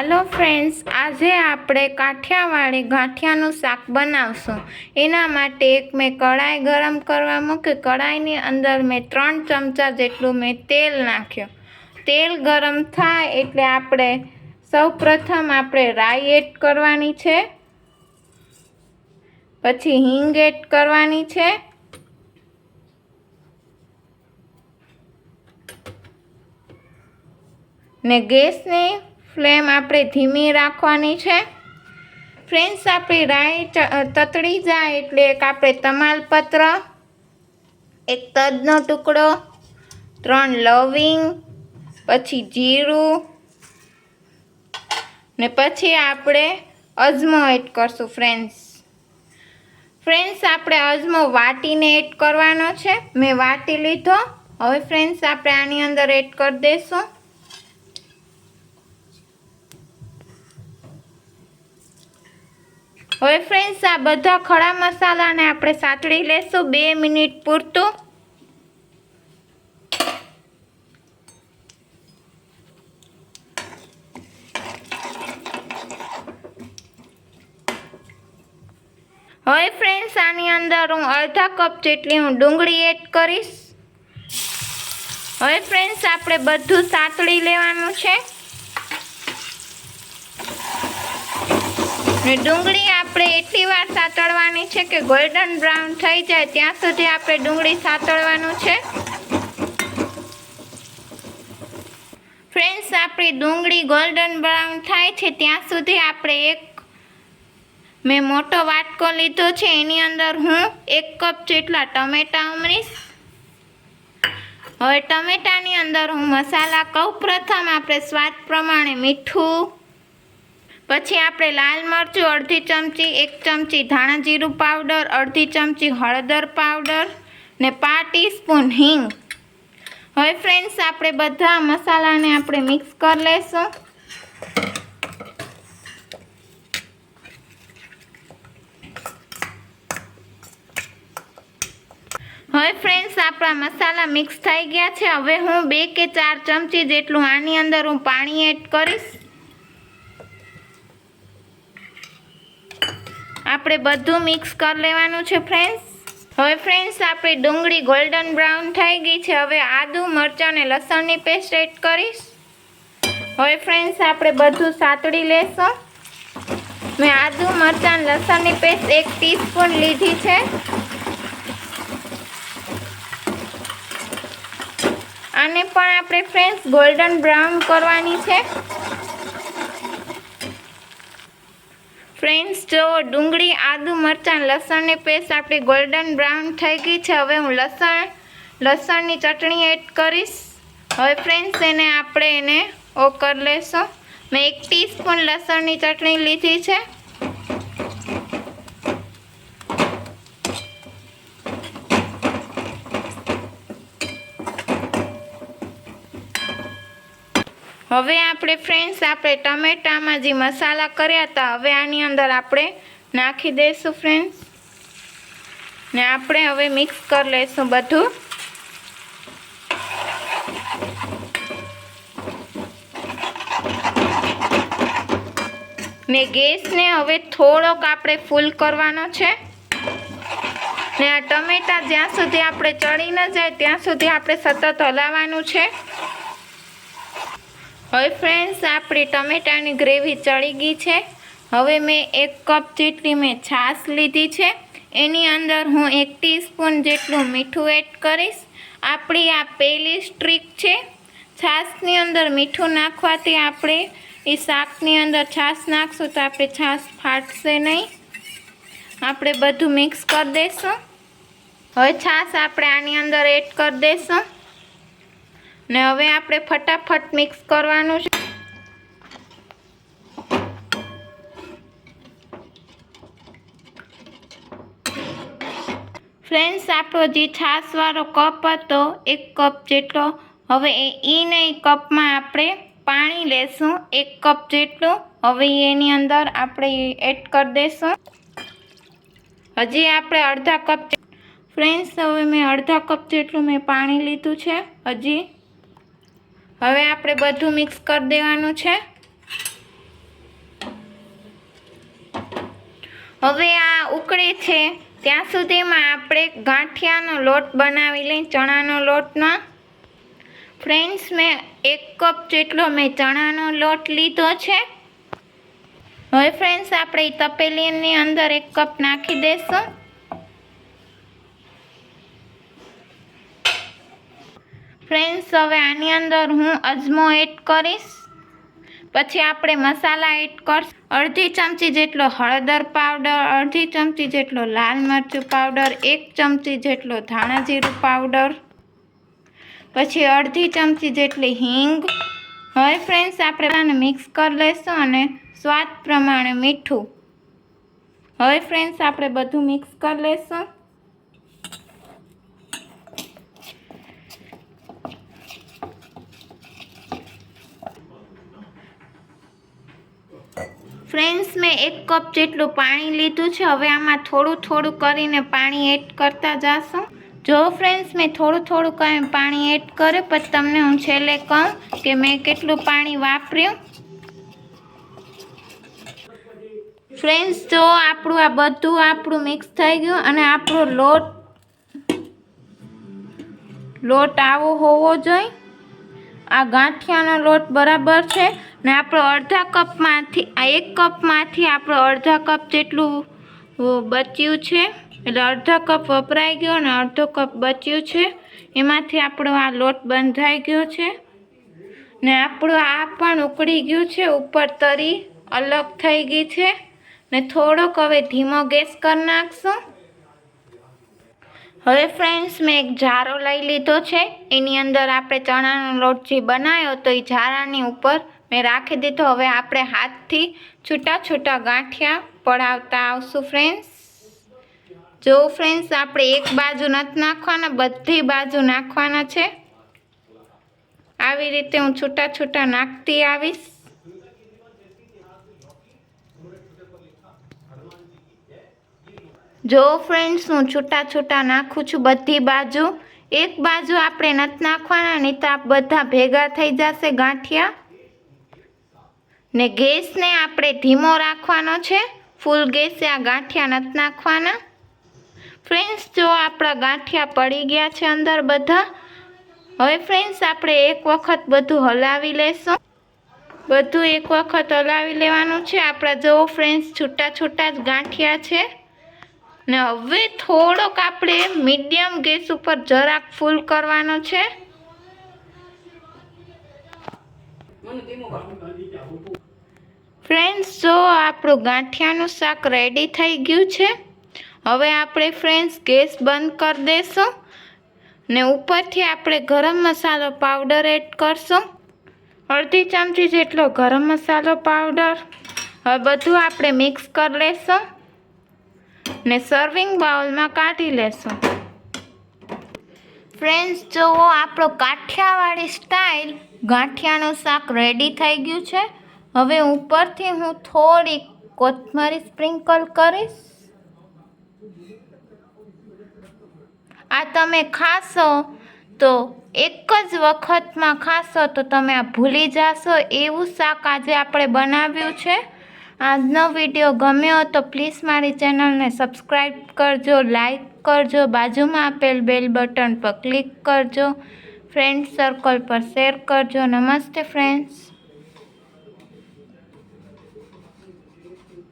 હાલો friends, આજે આપણે કાઠિયાવાડી ગાંઠિયાનું શાક બનાવશું। એના માટે મેં કઢાઈ ગરમ કરવા મૂકી। કઢાઈની અંદર મેં 3 ચમચા જેટલું મેં તેલ નાખ્યું। તેલ ગરમ થાય એટલે આપણે સૌપ્રથમ રાઈ એડ કરવાની છે, પછી હિંગ એડ કરવાની છે, ને ગેસની ફ્લેમ આપણે ધીમી રાખવાની છે। ફ્રેન્ડ્સ, આપણી રાઈ તતડી જાય એટલે એક આપણે તમાલપત્ર, એક તજનો ટુકડો, 3 લવિંગ, પછી જીરું ને પછી આપણે અજમો એડ કરશું। ફ્રેન્ડ્સ આપણે અજમો વાટીને એડ કરવાનો છે। મેં વાટી લીધો। હવે ફ્રેન્ડ્સ આપણે આની અંદર એડ કરી દઈશું। હવે ફ્રેન્ડ્સ આ બધા ખડા મસાલાને આપણે સાતળી લેશું 2 મિનિટ પૂરતું। હવે ફ્રેન્ડ્સ આની અંદર હું અડધા કપ જેટલી ડુંગળી એડ કરીશ। હવે ફ્રેન્ડ્સ આપણે બધું સાતળી લેવાનું છે ને ડુંગળી આપણે એટલી વાર સાતળવાની છે કે ગોલ્ડન બ્રાઉન થઈ જાય ત્યાં સુધી આપણે ડુંગળી સાતળવાનું છે। ફ્રેન્ડ્સ આપણી ડુંગળી ગોલ્ડન બ્રાઉન થાય છે ત્યાં સુધી આપણે મેં મોટો વાટકો લીધો છે, એની અંદર હું 1 કપ જેટલા ટમેટા ઉમેરીશ। હવે ટમેટાની અંદર હું મસાલા કહું। પ્રથમ આપણે સ્વાદ પ્રમાણે મીઠું, પછી આપણે લાલ મરચું અડધી ચમચી, 1 ચમચી ધાણા જીરું પાવડર, અડધી ચમચી હળદર પાવડર ને 5 ટીસ્પૂન હિંગ। હવે ફ્રેન્ડ્સ આપણે બધા મસાલાને આપણે મિક્સ કરી લઈશું। હવે ફ્રેન્ડ્સ આપણા મસાલા મિક્સ થઈ ગયા છે। હવે હું 2 કે 4 ચમચી જેટલું આની અંદર હું પાણી એડ કરીશ। આપણે બધું મિક્સ કરી લેવાનું છે ફ્રેન્ડ્સ। હવે ફ્રેન્ડ્સ આપણી ડુંગળી ગોલ્ડન બ્રાઉન થઈ ગઈ છે। હવે આદુ, મરચાં અને લસણની પેસ્ટ એડ કરીશ। હવે ફ્રેન્ડ્સ આપણે બધું સાતળી લેશું। મેં આદુ, મરચાં, લસણની પેસ્ટ 1 ટીસ્પૂન લીધી છે। આને પણ આપણે ફ્રેન્ડ્સ ગોલ્ડન બ્રાઉન કરવાની છે। ફ્રેન્ડ્સ જો ડુંગળી, આદુ, મરચાં, લસણની પેસ્ટ આપણી ગોલ્ડન બ્રાઉન થઈ ગઈ છે। હવે હું લસણની ચટણી એડ કરીશ। હવે ફ્રેન્ડ્સ એને કરી લેશું। મેં 1 ટીસ્પૂન લસણની ચટણી લીધી છે। હવે આપણે ફ્રેન્ડ્સ ટમેટામાં જે મસાલા કર્યા હતા હવે આની અંદર આપણે નાખી દઈશું ફ્રેન્ડ્સ ને આપણે હવે મિક્સ કરી લઈશું બધું। ને ગેસને હવે થોડોક આપણે ફૂલ કરવાનો છે ને આ ટમેટા જ્યાં સુધી આપણે ચડી ન જાય ત્યાં સુધી આપણે સતત હલાવવાનું છે। હવે ફ્રેન્ડ્સ આપણી ટમેટાની ગ્રેવી ચડી ગઈ છે। હવે મેં 1 કપ જેટલી મેં છાશ લીધી છે, એની અંદર હું 1 ટીસ્પૂન જેટલું મીઠું એડ કરીશ। આપણી આ પહેલી ટ્રીક છે। છાશની અંદર મીઠું નાખવાથી આપણે એ શાકની અંદર છાશ નાખશું તો આપણે છાશ ફાટશે નહીં। આપણે બધું મિક્સ કરી દઈશું। હવે છાશ આપણે આની અંદર એડ કરી દઈશું ને હવે આપણે ફટાફટ મિક્સ કરવાનું છે। ફ્રેન્ડ્સ આપણો જે છાશવાળો કપ હતો 1 કપ જેટલો, હવે એ કપમાં આપણે પાણી લેશું 1 કપ જેટલું। હવે એની અંદર આપણે એડ કરી દઈશું। હજી આપણે અડધા કપ ફ્રેન્ડ્સ હવે મેં અડધા કપ જેટલું મેં પાણી લીધું છે હજી। હવે આપણે બધું મિક્સ કરી દેવાનું છે। હવે આ ઉકળે છે ત્યાં સુધીમાં આપણે ગાંઠિયાનો લોટ બનાવી લઈએ, ચણાનો લોટનો. ફ્રેન્ડ્સ, મેં 1 કપ જેટલો ચણાનો લોટ લીધો છે. હવે ફ્રેન્ડ્સ, આપણે તપેલીની અંદર 1 કપ નાખી દઈશું. ફ્રેન્ડ્સ, હવે આની અંદર હું અજમો એડ કરીશ. પછી આપણે મસાલા એડ કરશું. અડધી ચમચી જેટલો હળદર પાવડર, અડધી ચમચી જેટલો લાલ મરચું પાવડર, 1 ચમચી જેટલો ધાણા જીરું પાવડર, પછી અડધી ચમચી જેટલી હિંગ. હવે ફ્રેન્ડ્સ, આપણે આને મિક્સ કરી લઈશું અને સ્વાદ પ્રમાણે મીઠું. હવે ફ્રેન્ડ્સ, આપણે બધું મિક્સ કરી લઈશું. ફ્રેન્ડ્સ, મેં 1 કપ જેટલું પાણી લીધું છે. હવે આમાં થોડું થોડું કરીને પાણી એડ કરતા જશું. જો ફ્રેન્ડ્સ, મેં થોડું થોડું કરીને પાણી એડ કર્યું, પછી તમને હું છેલ્લે કહું કે મેં કેટલું પાણી વાપર્યું. ફ્રેન્ડ્સ, જો આપણું આ બધું મિક્સ થઈ ગયું અને આપણો લોટ આવો હોવો જોઈએ. આ ગાંઠિયાનો લોટ બરાબર છે ને આપણો 1 કપમાંથી આપણો 1/2 કપ જેટલું બચ્યું છે. એટલે 1/2 કપ વપરાઈ ગયો અને 1/2 કપ બચ્યું છે. એમાંથી આપણો આ લોટ બંધાઈ ગયો છે ને આપણું આ પણ ઉકળી ગયું છે. ઉપર તરી અલગ થઈ ગઈ છે ને થોડોક હવે ધીમો ગેસ કરી નાખશું. હવે ફ્રેન્ડ્સ, મેં એક જારો લઈ લીધો છે. એની અંદર આપણે ચણાનો લોટ જે બનાવ્યો તો એ જારાની ઉપર મેં રાખી દીધો. હવે આપણે હાથથી છૂટા છૂટા ગાંઠિયા પડાવતા આવશું. ફ્રેન્ડ્સ, જો ફ્રેન્ડ્સ, આપણે એક બાજુ નથી નાખવાના, બધી બાજુ નાખવાના છે. આવી રીતે હું છૂટા છૂટા નાખતી આવીશ. જો ફ્રેન્ડ્સ, હું છૂટા છૂટા નાખું છું બધી બાજુ. એક બાજુ આપણે નથી નાખવાના, નહીં તો આ બધા ભેગા થઈ જશે ગાંઠિયા. ને ગેસને આપણે ધીમો રાખવાનો છે. ફૂલ ગેસે આ ગાંઠિયા નથી નાખવાના. ફ્રેન્ડ્સ, જો આપણા ગાંઠિયા પડી ગયા છે અંદર બધા. હવે ફ્રેન્ડ્સ, આપણે એક વખત બધું હલાવી લેશું. બધું એક વખત હલાવી લેવાનું છે. આપણા જો ફ્રેન્ડ્સ છૂટા છૂટા જ ગાંઠિયા છે. ને હવે થોડોક આપણે મીડિયમ ગેસ ઉપર જરાક ફૂલ કરવાનો છે. ફ્રેન્ડ્સ, જો આપણું ગાંઠિયાનું શાક રેડી થઈ ગયું છે. હવે આપણે ફ્રેન્ડ્સ ગેસ બંધ કરી દઈશું ને ઉપરથી આપણે ગરમ મસાલો પાવડર એડ કરશું. અડધી ચમચી જેટલો ગરમ મસાલો પાવડર. હવે બધું આપણે મિક્સ કરી લઈશું ને સર્વિંગ બાઉલમાં કાઢી લેશું. ફ્રેન્ડ્સ, જુઓ આપણો કાઠિયાવાડી સ્ટાઇલ ગાંઠિયાનું શાક રેડી થઈ ગયું છે. હવે ઉપરથી હું થોડી કોથમરી સ્પ્રિંકલ કરીશ. આ તમે ખાશો તો એક જ વખતમાં ખાશો તો તમે આ ભૂલી જશો એવું શાક આજે આપણે બનાવ્યું છે. આજનો વિડીયો ગમ્યો તો પ્લીઝ મારી ચેનલને સબસ્ક્રાઈબ કરજો, લાઈક કરજો, બાજુમાં આપેલ બેલ બટન પર ક્લિક કરજો, ફ્રેન્ડ સર્કલ પર શેર કરજો. નમસ્તે ફ્રેન્ડ્સ.